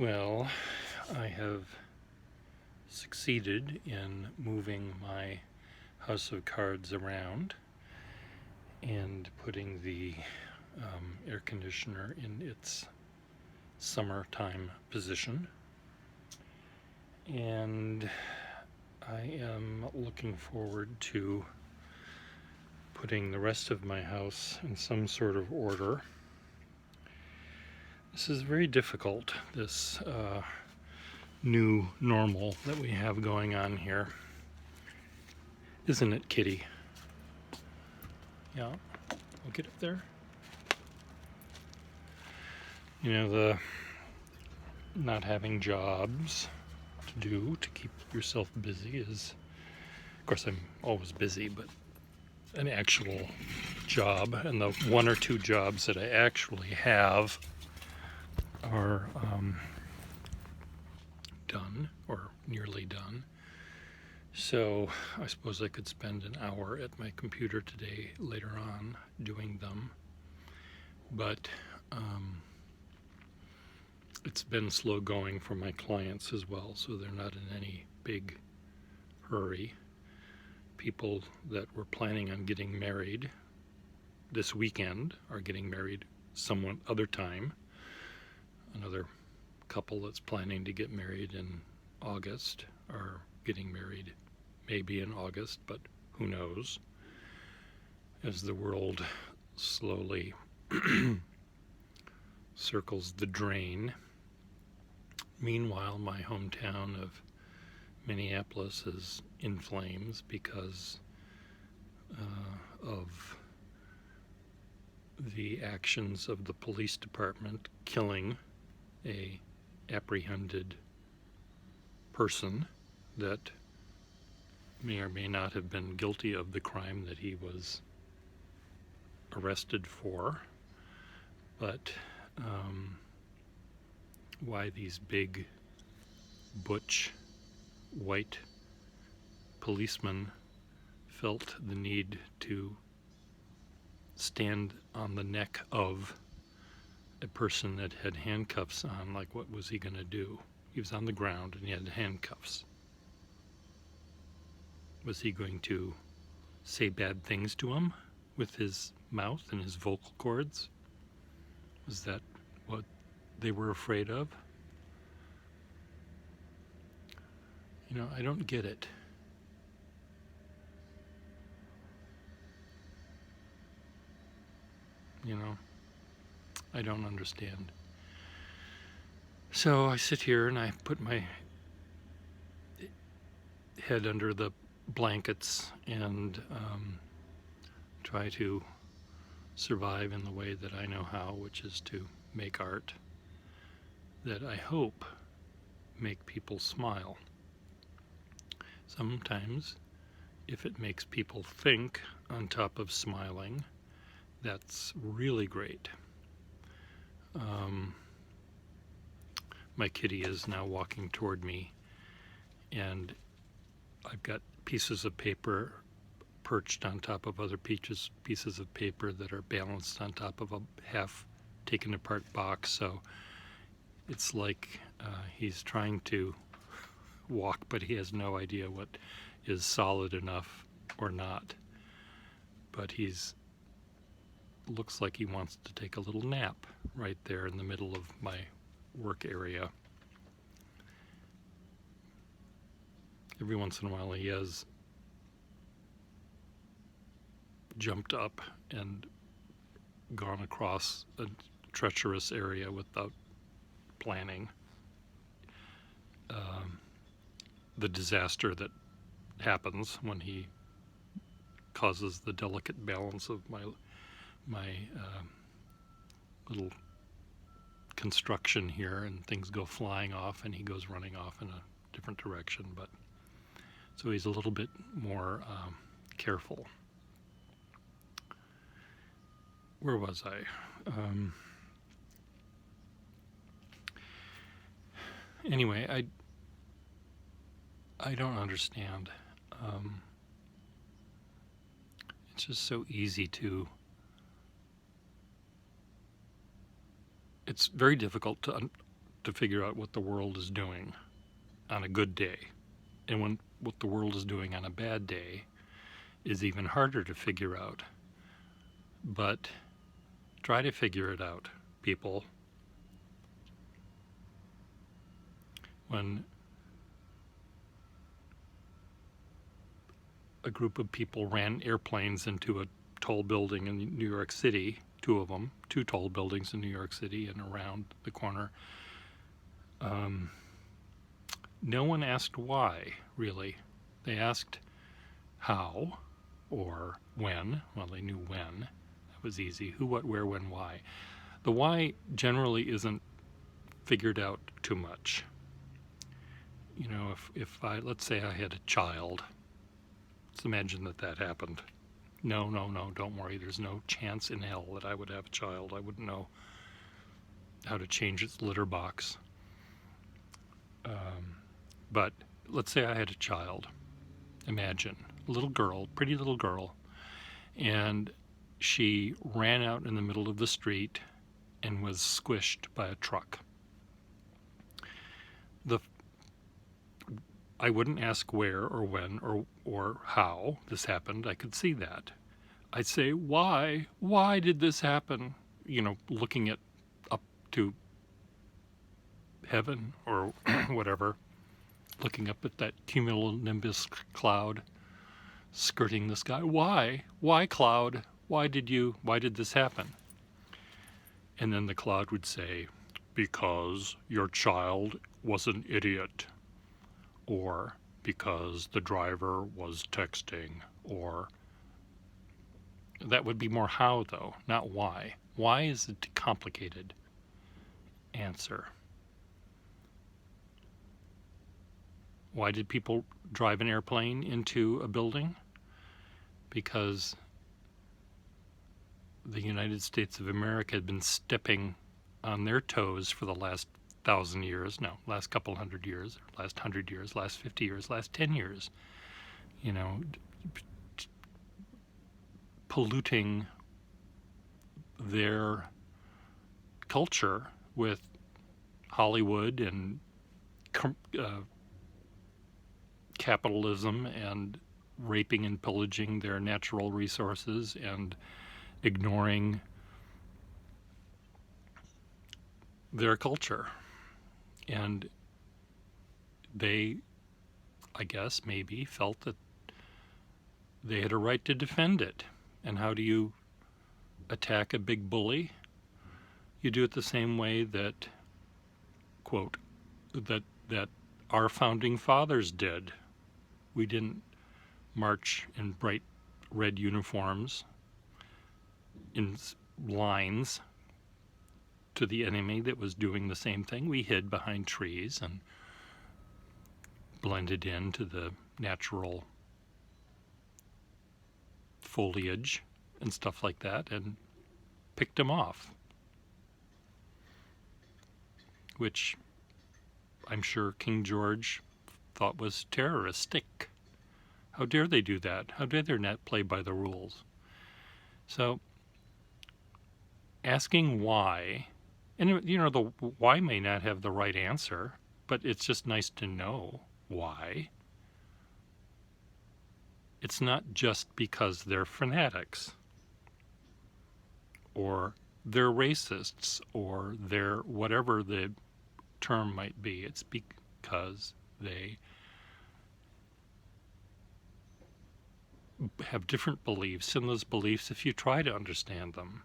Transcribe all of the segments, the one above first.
Well, I have succeeded in moving my house of cards around and putting the air conditioner in its summertime position. And I am looking forward to putting the rest of my house in some sort of order. This is very difficult, this new normal that we have going on here. Isn't it, Kitty? Yeah, we'll get up there. You know, the not having jobs to do to keep yourself busy is, of course, I'm always busy, but an actual job, and the one or two jobs that I actually have are done or nearly done. So I suppose I could spend an hour at my computer today later on doing them, but it's been slow going for my clients as well, so they're not in any big hurry. People that were planning on getting married this weekend are getting married some other time. Another couple that's planning to get married in August are getting married maybe in August, but who knows, as the world slowly circles the drain. Meanwhile, my hometown of Minneapolis is in flames because of the actions of the police department killing a apprehended person that may or may not have been guilty of the crime that he was arrested for. But why these big butch white policemen felt the need to stand on the neck of a person that had handcuffs on, like what was he going to do? He was on the ground and he had handcuffs. Was he going to say bad things to him with his mouth and his vocal cords? Was that what they were afraid of? You know, I don't get it. You know, I don't understand. So I sit here and I put my head under the blankets and try to survive in the way that I know how, which is to make art that I hope make people smile. Sometimes, if it makes people think on top of smiling, that's really great. My kitty is now walking toward me, and I've got pieces of paper perched on top of other pieces of paper that are balanced on top of a half taken apart box. So it's like he's trying to walk, but he has no idea what is solid enough or not. But looks like he wants to take a little nap right there in the middle of my work area. Every once in a while he has jumped up and gone across a treacherous area without planning. The disaster that happens when he causes the delicate balance of my little construction here, and things go flying off and he goes running off in a different direction. But so he's a little bit more careful. Where was I? Anyway, I don't understand. It's just so easy to. It's very difficult to figure out what the world is doing on a good day. And what the world is doing on a bad day is even harder to figure out. But try to figure it out, people. When a group of people ran airplanes into a tall building in New York City, two of them, two tall buildings in New York City and around the corner, no one asked why, really. They asked how or when. Well, they knew when. That was easy. Who, what, where, when, why. The why generally isn't figured out too much. You know, let's say I had a child. Let's imagine that happened. No, don't worry. There's no chance in hell that I would have a child. I wouldn't know how to change its litter box. But let's say I had a child. Imagine, a little girl, pretty little girl, and she ran out in the middle of the street and was squished by a truck. I wouldn't ask where or when or how this happened. I could see that. I'd say, why? Why did this happen? You know, looking up to heaven or whatever, looking up at that cumulonimbus cloud skirting the sky. Why? Why, cloud? Why did this happen? And then the cloud would say, because your child was an idiot, or because the driver was texting, or that would be more how, though, not why. Why is a complicated answer. Why did people drive an airplane into a building? Because the United States of America had been stepping on their toes for the last 1,000 years, no, last couple hundred years, last 100 years, last 50 years, last 10 years, you know, polluting their culture with Hollywood and capitalism and raping and pillaging their natural resources and ignoring their culture. And they, I guess, maybe felt that they had a right to defend it. And how do you attack a big bully? You do it the same way that, quote, that our founding fathers did. We didn't march in bright red uniforms in lines to the enemy that was doing the same thing. We hid behind trees and blended into the natural foliage and stuff like that and picked them off, which I'm sure King George thought was terroristic. How dare they do that? How dare they not play by the rules? So asking why, and you know, the why may not have the right answer, but it's just nice to know why. It's not just because they're fanatics, or they're racists, or they're whatever the term might be. It's because they have different beliefs, and those beliefs, if you try to understand them,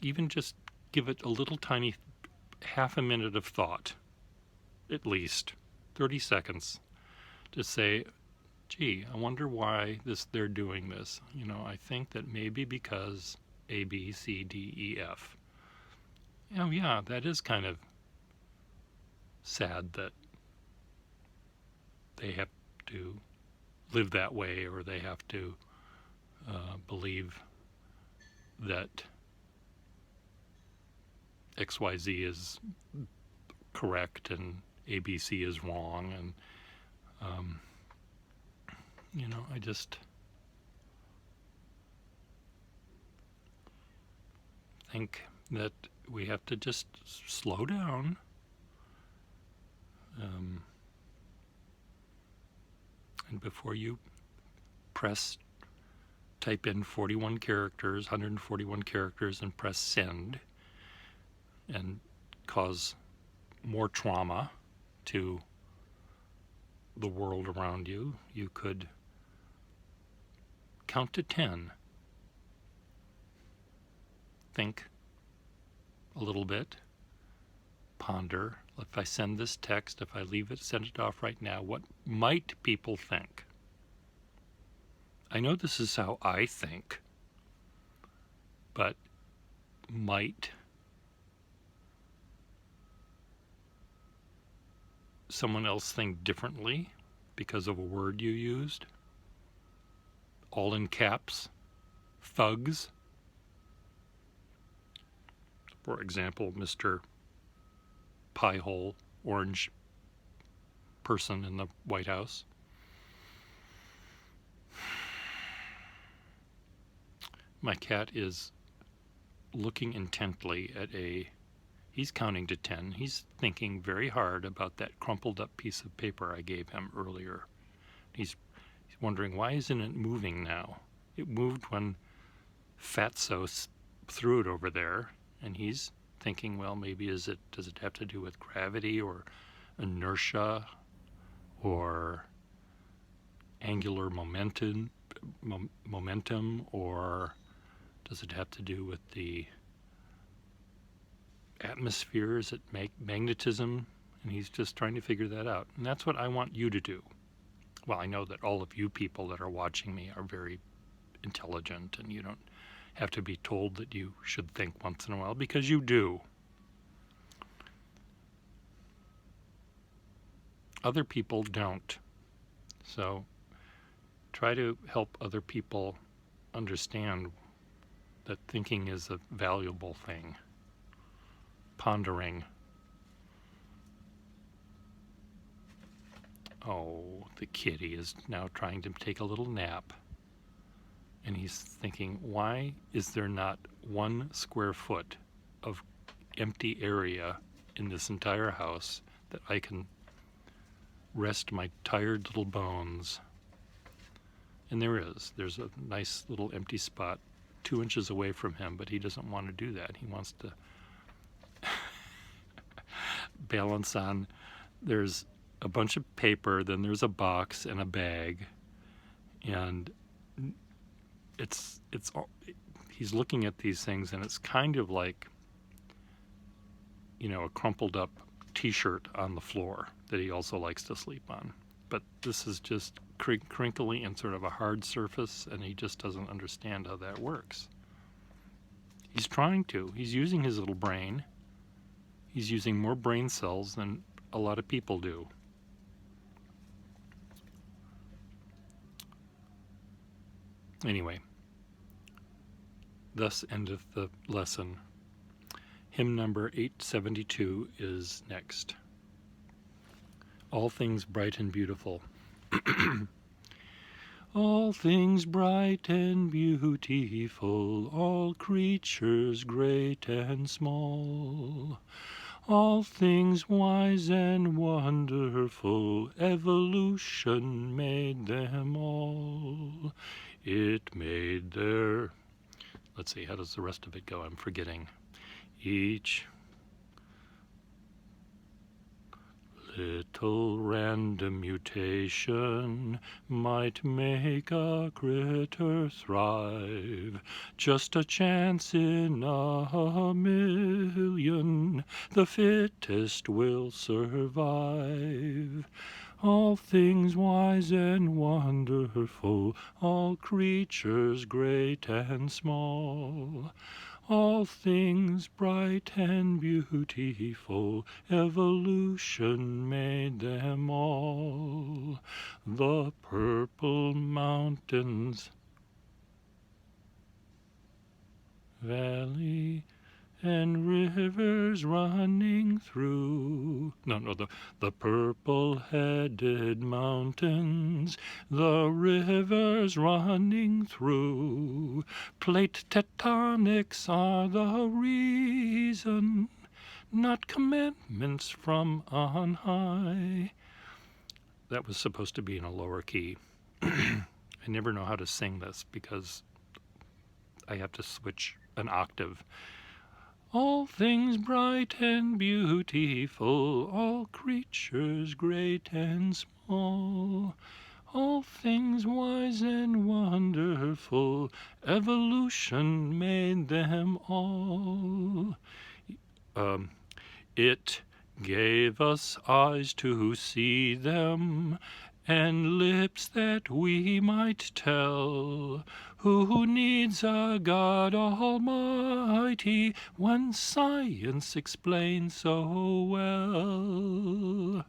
even just give it a little tiny half a minute of thought, at least 30 seconds, to say, gee, I wonder why they're doing this. You know, I think that maybe because A, B, C, D, E, F. Oh yeah, that is kind of sad that they have to live that way, or they have to believe that XYZ is correct and ABC is wrong, and you know, I just think that we have to just slow down. And before you type in 41 characters, 141 characters, and press send, and cause more trauma to the world around you, you could count to 10. Think a little bit. Ponder. If I send this text, if I send it off right now, what might people think? I know this is how I think, but might someone else think differently because of a word you used? All in caps. Thugs. For example, Mr. Piehole, orange person in the White House. My cat is looking intently at he's counting to 10. He's thinking very hard about that crumpled up piece of paper I gave him earlier. He's wondering, why isn't it moving now? It moved when Fatso threw it over there, and he's thinking, well, maybe does it have to do with gravity or inertia or angular momentum, or does it have to do with the atmosphere? Is it magnetism? And he's just trying to figure that out. And that's what I want you to do. Well, I know that all of you people that are watching me are very intelligent, and you don't have to be told that you should think once in a while, because you do. Other people don't. So try to help other people understand that thinking is a valuable thing. Pondering. Oh, the kitty is now trying to take a little nap. And he's thinking, why is there not 1 square foot of empty area in this entire house that I can rest my tired little bones? And there is. There's a nice little empty spot 2 inches away from him, but he doesn't want to do that. He wants to balance on, there's a bunch of paper, then there's a box and a bag, and he's looking at these things, and it's kind of like, a crumpled up t-shirt on the floor that he also likes to sleep on. But this is just crinkly and sort of a hard surface, and he just doesn't understand how that works. He's trying to. He's using his little brain. He's using more brain cells than a lot of people do. Anyway, thus endeth the lesson. Hymn number 872 is next. All things bright and beautiful. All things bright and beautiful, all creatures great and small, all things wise and wonderful, evolution made them all. It made their... Let's see, how does the rest of it go? I'm forgetting. Each little random mutation might make a critter thrive. Just a chance in a million, the fittest will survive. All things wise and wonderful, all creatures great and small, all things bright and beautiful, evolution made them all. The purple mountains, valley, and rivers running through. The purple-headed mountains, the rivers running through. Plate tectonics are the reason, not commandments from on high. That was supposed to be in a lower key. I never know how to sing this because I have to switch an octave. All things bright and beautiful, all creatures great and small, all things wise and wonderful, evolution made them all. It gave us eyes to see them, and lips that we might tell. Who needs a God Almighty when science explains so well?